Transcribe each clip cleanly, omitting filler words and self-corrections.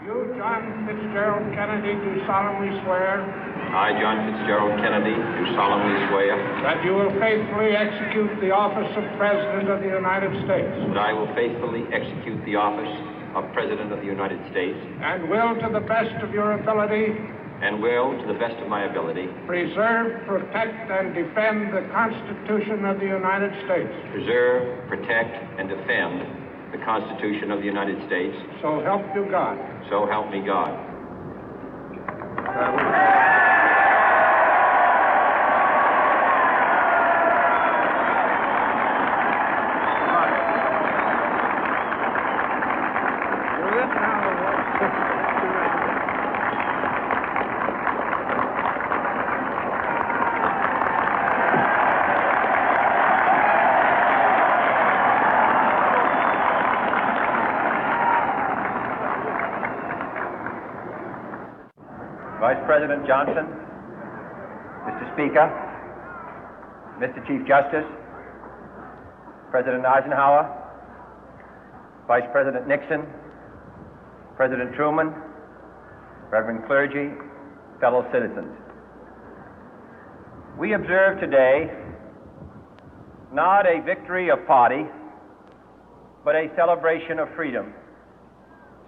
You, John Fitzgerald Kennedy, do solemnly swear. I, John Fitzgerald Kennedy, do solemnly swear. That you will faithfully execute the office of President of the United States. That I will faithfully execute the office of President of the United States. And will, to the best of your ability. And will, to the best of my ability. Preserve, protect, and defend the Constitution of the United States. Preserve, protect, and defend the Constitution of the United States. So help you God. So help me God. Vice President Johnson, Mr. Speaker, Mr. Chief Justice, President Eisenhower, Vice President Nixon, President Truman, Reverend clergy, fellow citizens. We observe today not a victory of party, but a celebration of freedom,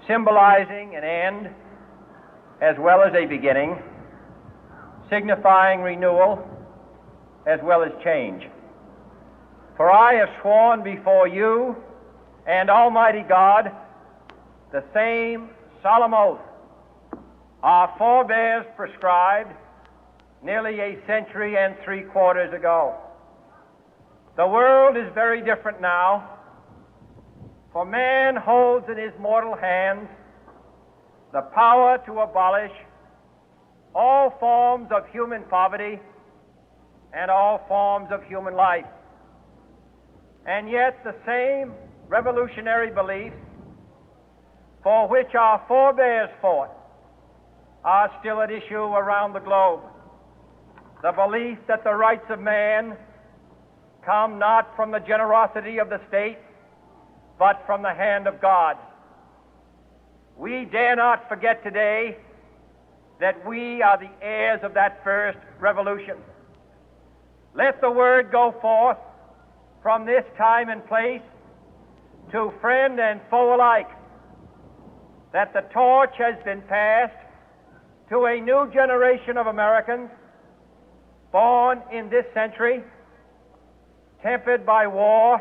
symbolizing an end as well as a beginning, signifying renewal as well as change. For I have sworn before you and Almighty God the same solemn oath our forebears prescribed nearly a century and 3/4 ago. The world is very different now, for man holds in his mortal hands the power to abolish all forms of human poverty and all forms of human life. And yet the same revolutionary beliefs for which our forebears fought are still at issue around the globe. The belief that the rights of man come not from the generosity of the state, but from the hand of God. We dare not forget today that we are the heirs of that first revolution. Let the word go forth from this time and place to friend and foe alike that the torch has been passed to a new generation of Americans born in this century, tempered by war,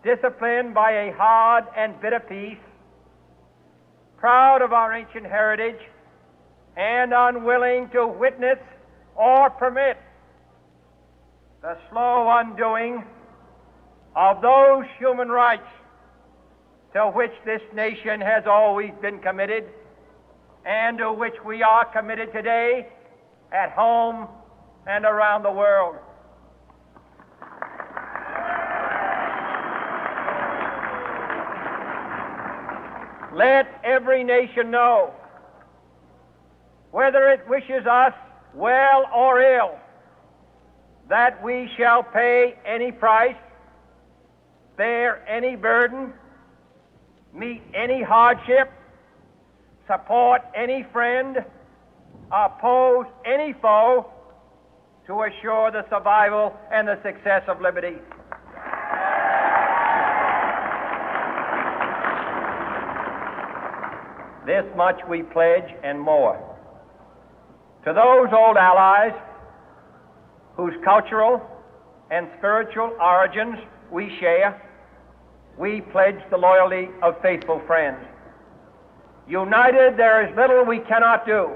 disciplined by a hard and bitter peace, proud of our ancient heritage, and unwilling to witness or permit the slow undoing of those human rights to which this nation has always been committed and to which we are committed today at home and around the world. Let every nation know, whether it wishes us well or ill, that we shall pay any price, bear any burden, meet any hardship, support any friend, oppose any foe to assure the survival and the success of liberty. This much we pledge and more. To those old allies whose cultural and spiritual origins we share, we pledge the loyalty of faithful friends. United, there is little we cannot do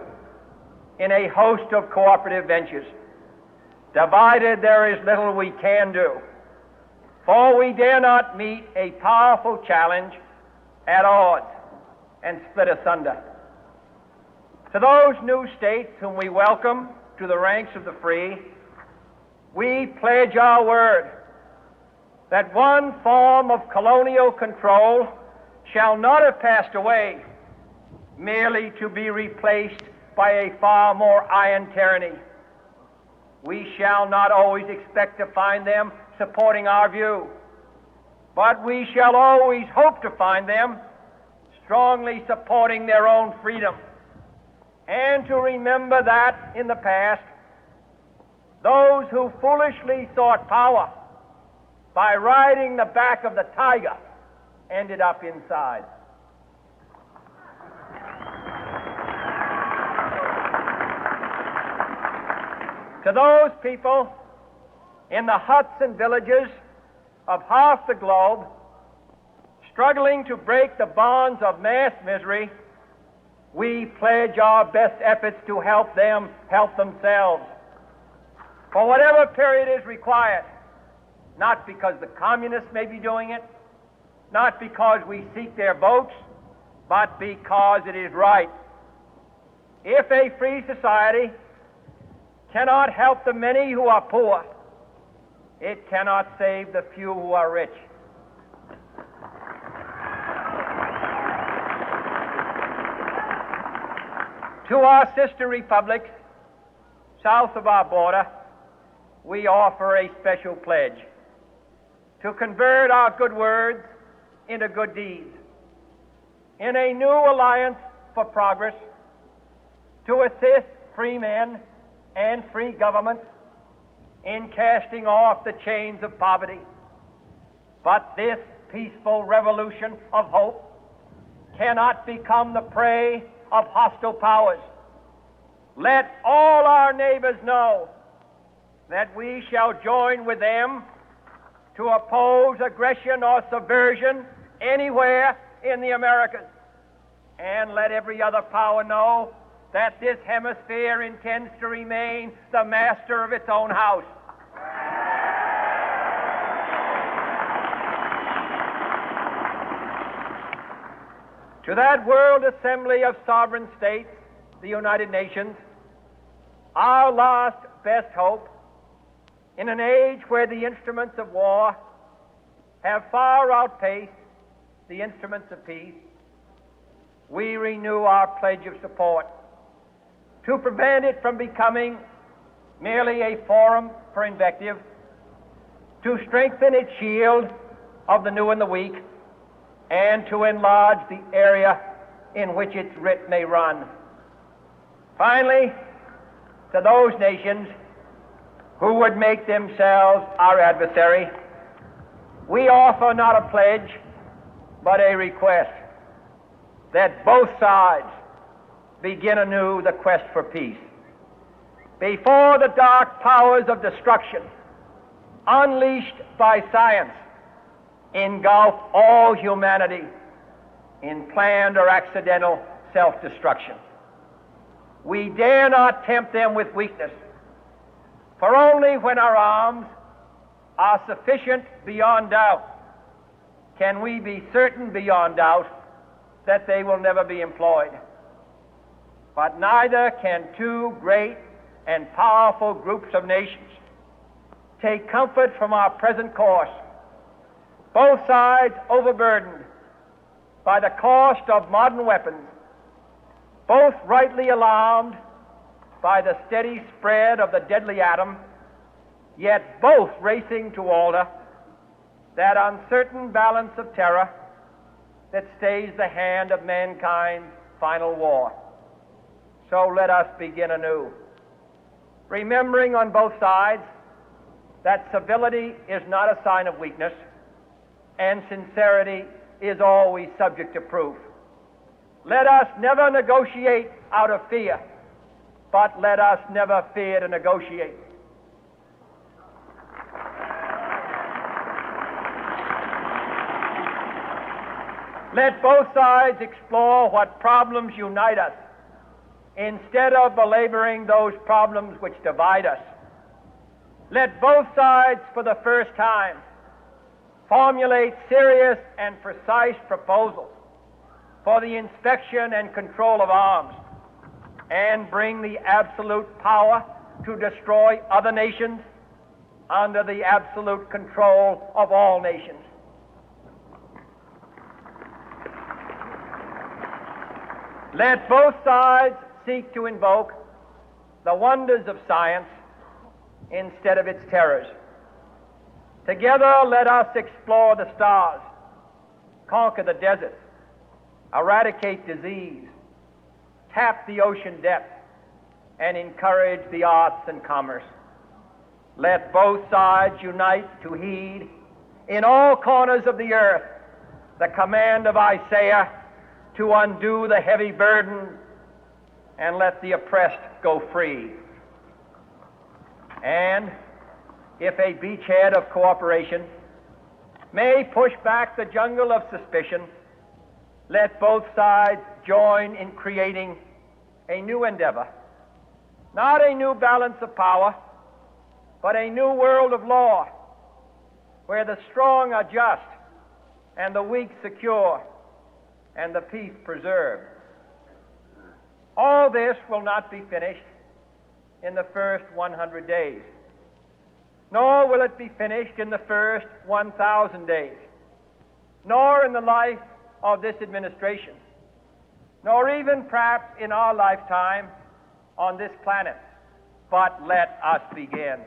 in a host of cooperative ventures. Divided, there is little we can do, for we dare not meet a powerful challenge at odds and split asunder. To those new states whom we welcome to the ranks of the free, we pledge our word that one form of colonial control shall not have passed away, merely to be replaced by a far more iron tyranny. We shall not always expect to find them supporting our view, but we shall always hope to find them strongly supporting their own freedom, and to remember that in the past, those who foolishly sought power by riding the back of the tiger ended up inside. To those people in the huts and villages of half the globe struggling to break the bonds of mass misery, we pledge our best efforts to help them help themselves for whatever period is required, not because the communists may be doing it, not because we seek their votes, but because it is right. If a free society cannot help the many who are poor, it cannot save the few who are rich. To our sister republics south of our border, we offer a special pledge to convert our good words into good deeds, in a new alliance for progress, to assist free men and free governments in casting off the chains of poverty. But this peaceful revolution of hope cannot become the prey of hostile powers. Let all our neighbors know that we shall join with them to oppose aggression or subversion anywhere in the Americas. And let every other power know that this hemisphere intends to remain the master of its own house. To that World Assembly of Sovereign States, the United Nations, our last best hope, in an age where the instruments of war have far outpaced the instruments of peace, we renew our pledge of support to prevent it from becoming merely a forum for invective, to strengthen its shield of the new and the weak, and to enlarge the area in which its writ may run. Finally, to those nations who would make themselves our adversary, we offer not a pledge, but a request that both sides begin anew the quest for peace. Before the dark powers of destruction, unleashed by science, engulf all humanity in planned or accidental self-destruction, we dare not tempt them with weakness, for only when our arms are sufficient beyond doubt can we be certain beyond doubt that they will never be employed. But neither can two great and powerful groups of nations take comfort from our present course, both sides overburdened by the cost of modern weapons, both rightly alarmed by the steady spread of the deadly atom, yet both racing to alter that uncertain balance of terror that stays the hand of mankind's final war. So let us begin anew, remembering on both sides that civility is not a sign of weakness, and sincerity is always subject to proof. Let us never negotiate out of fear, but let us never fear to negotiate. Let both sides explore what problems unite us, instead of belaboring those problems which divide us. Let both sides, for the first time, formulate serious and precise proposals for the inspection and control of arms, and bring the absolute power to destroy other nations under the absolute control of all nations. Let both sides seek to invoke the wonders of science instead of its terrors. Together, let us explore the stars, conquer the deserts, eradicate disease, tap the ocean depth, and encourage the arts and commerce. Let both sides unite to heed in all corners of the earth the command of Isaiah to undo the heavy burden and let the oppressed go free. And if a beachhead of cooperation may push back the jungle of suspicion, let both sides join in creating a new endeavor, not a new balance of power, but a new world of law, where the strong are just and the weak secure and the peace preserved. All this will not be finished in the first 100 days, nor will it be finished in the first 1,000 days, nor in the life of this administration, nor even perhaps in our lifetime on this planet. But let us begin.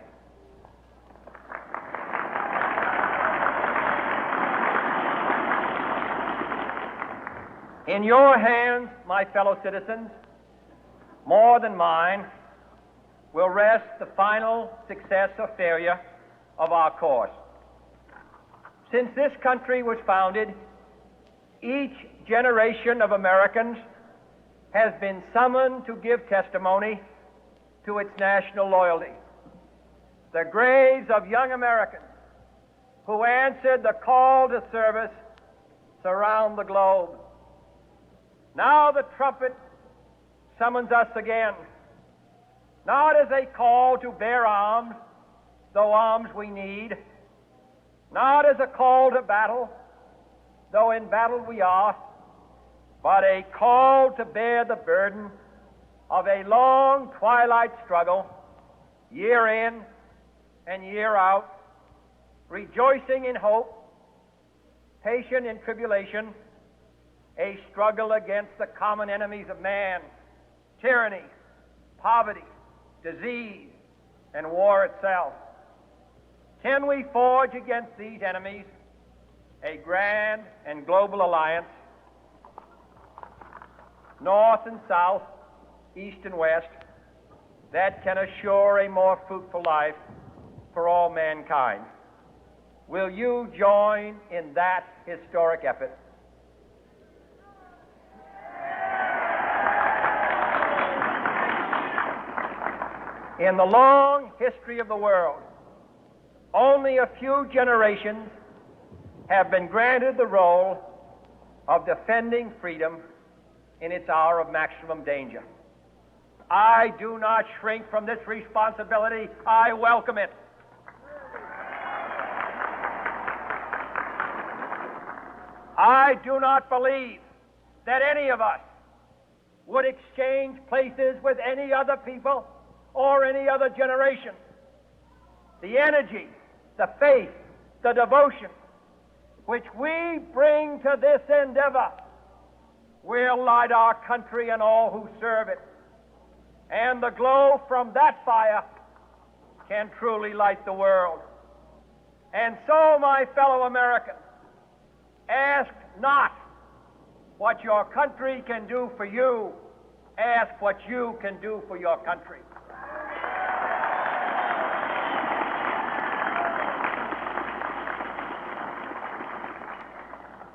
In your hands, my fellow citizens, more than mine, will rest the final success or failure of our course. Since this country was founded, each generation of Americans has been summoned to give testimony to its national loyalty. The graves of young Americans who answered the call to service surround the globe. Now the trumpet summons us again, not as a call to bear arms, though arms we need, not as a call to battle, though in battle we are, but a call to bear the burden of a long twilight struggle, year in and year out, rejoicing in hope, patient in tribulation, a struggle against the common enemies of man, tyranny, poverty, disease, and war itself. Can we forge against these enemies a grand and global alliance, north and south, east and west, that can assure a more fruitful life for all mankind? Will you join in that historic effort? In the long history of the world, only a few generations have been granted the role of defending freedom in its hour of maximum danger. I do not shrink from this responsibility. I welcome it. I do not believe that any of us would exchange places with any other people or any other generation. The energy, the faith, the devotion which we bring to this endeavor will light our country and all who serve it. And the glow from that fire can truly light the world. And so, my fellow Americans, ask not what your country can do for you, ask what you can do for your country.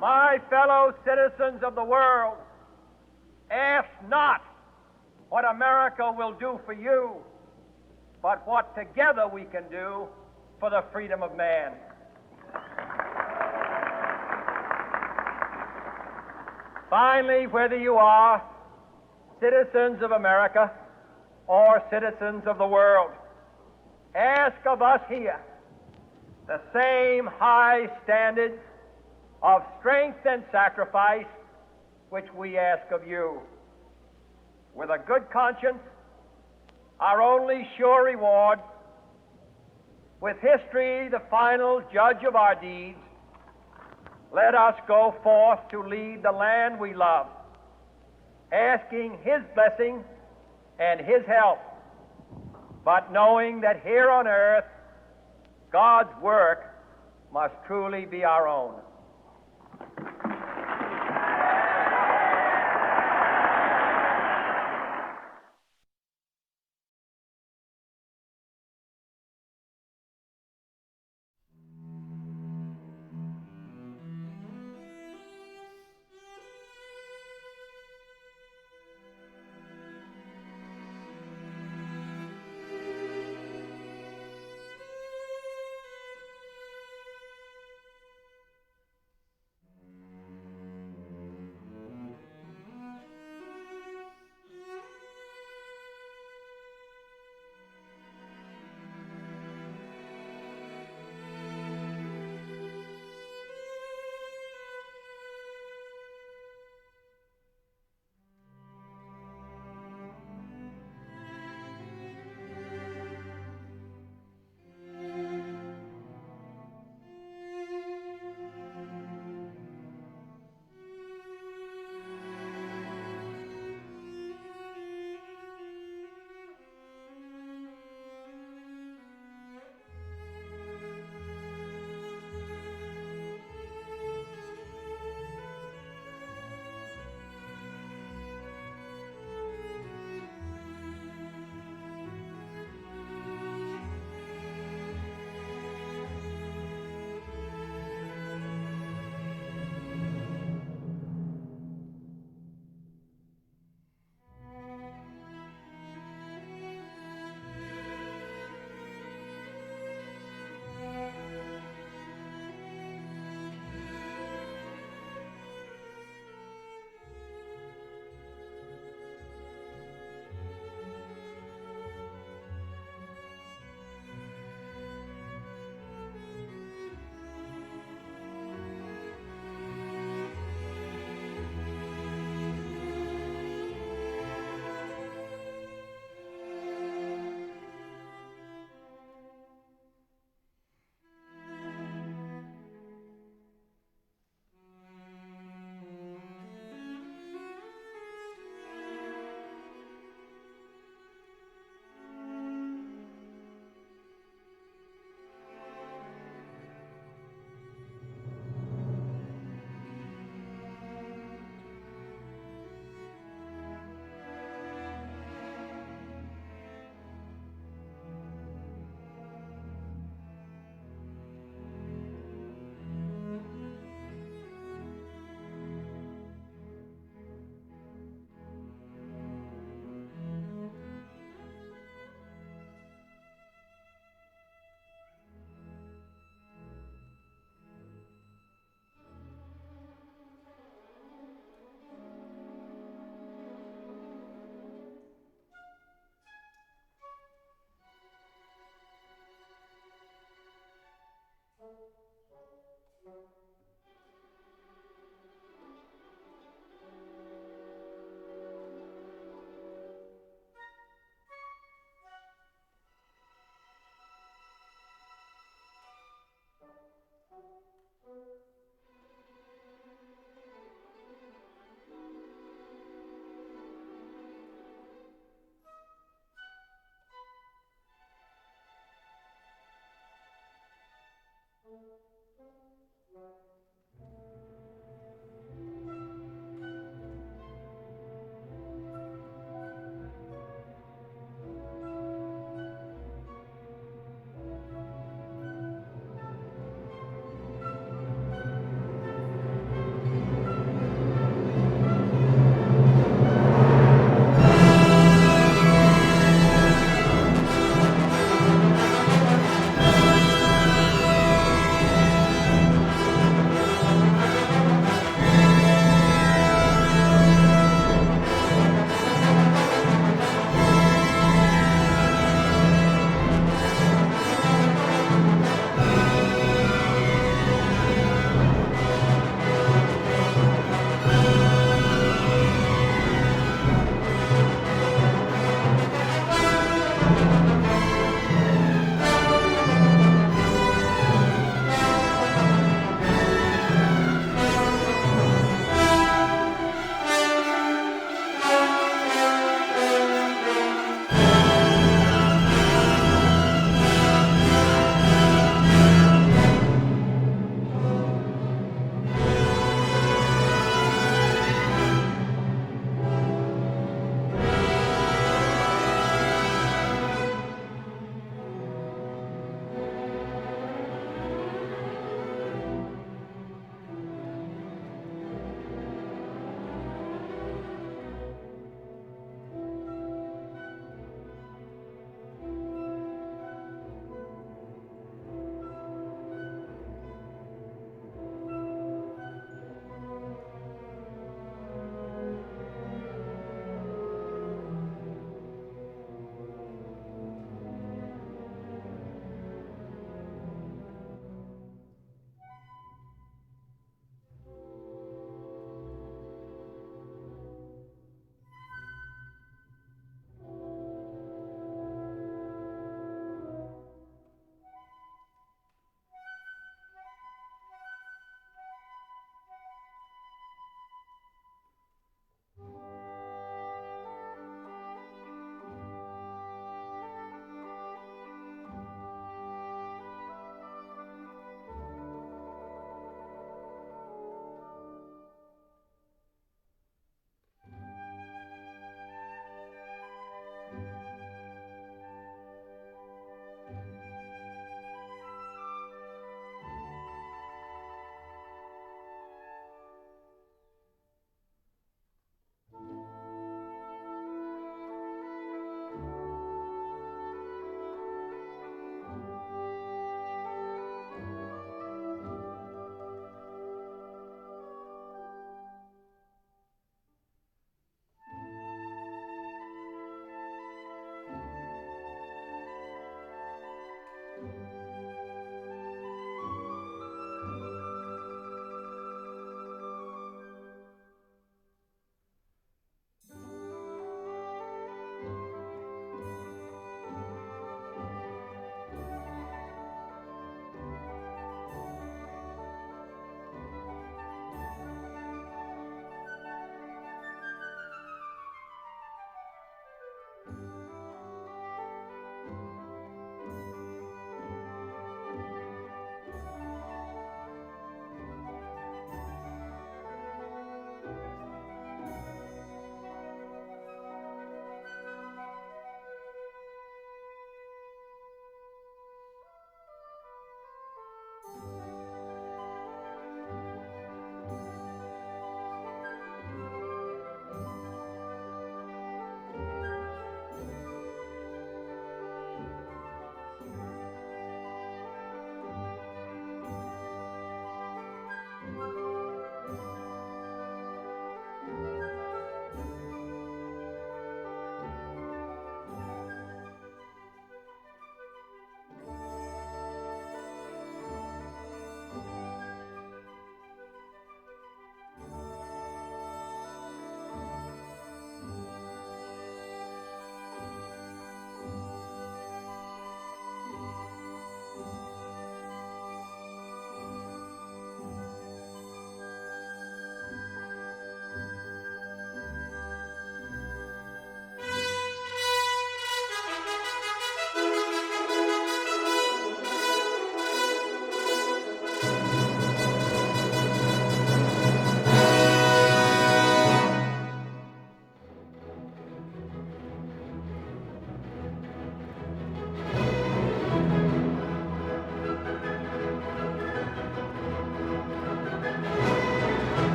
My fellow citizens of the world, ask not what America will do for you, but what together we can do for the freedom of man. Finally, whether you are citizens of America or citizens of the world, ask of us here the same high standards of strength and sacrifice which we ask of you. With a good conscience, our only sure reward, with history the final judge of our deeds, let us go forth to lead the land we love, asking His blessing and His help, but knowing that here on earth, God's work must truly be our own.